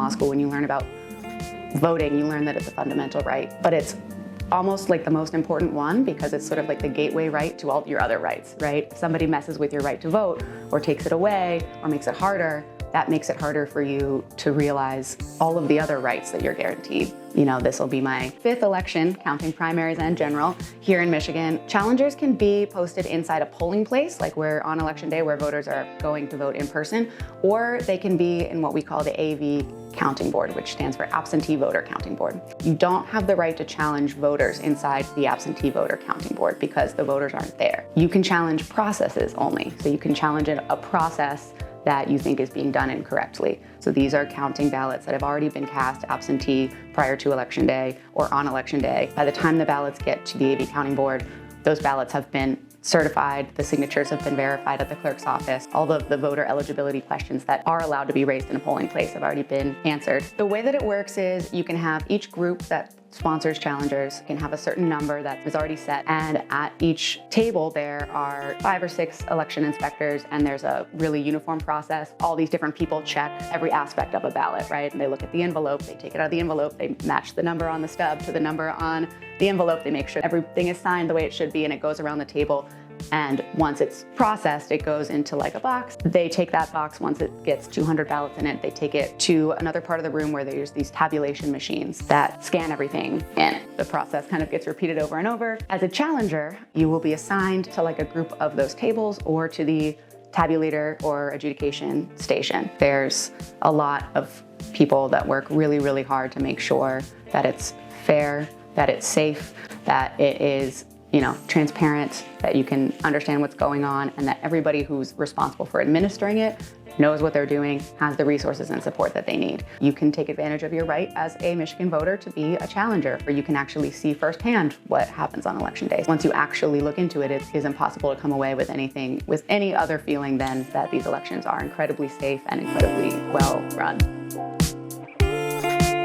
law school, when you learn about voting, you learn that it's a fundamental right, but it's almost like the most important one because it's sort of like the gateway right to all your other rights, right? If somebody messes with your right to vote or takes it away or makes it harder, that makes it harder for you to realize all of the other rights that you're guaranteed. You know, this will be my 5th election, counting primaries and general, here in Michigan. Challengers can be posted inside a polling place, like where on election day where voters are going to vote in person, or they can be in what we call the AV counting board, which stands for Absentee Voter Counting Board. You don't have the right to challenge voters inside the Absentee Voter Counting Board because the voters aren't there. You can challenge processes only. So you can challenge a process that you think is being done incorrectly. So these are counting ballots that have already been cast absentee prior to election day or on election day. By the time the ballots get to the AV counting board, those ballots have been certified, the signatures have been verified at the clerk's office. All of the voter eligibility questions that are allowed to be raised in a polling place have already been answered. The way that it works is you can have each group that sponsors challengers can have a certain number that is already set, and at each table there are 5 or 6 election inspectors, and there's a really uniform process. All these different people check every aspect of a ballot, right? And they look at the envelope, they take it out of the envelope, they match the number on the stub to the number on the envelope, they make sure everything is signed the way it should be, and it goes around the table. And once it's processed, it goes into like a box. They take that box, once it gets 200 ballots in it, they take it to another part of the room where there's these tabulation machines that scan everything in. The process kind of gets repeated over and over. As a challenger, you will be assigned to like a group of those tables or to the tabulator or adjudication station. There's a lot of people that work really, really hard to make sure that it's fair, that it's safe, that it is transparent, that you can understand what's going on, and that everybody who's responsible for administering it knows what they're doing, has the resources and support that they need. You can take advantage of your right as a Michigan voter to be a challenger, or you can actually see firsthand what happens on election day. Once you actually look into it, it is impossible to come away with any other feeling than that these elections are incredibly safe and incredibly well run.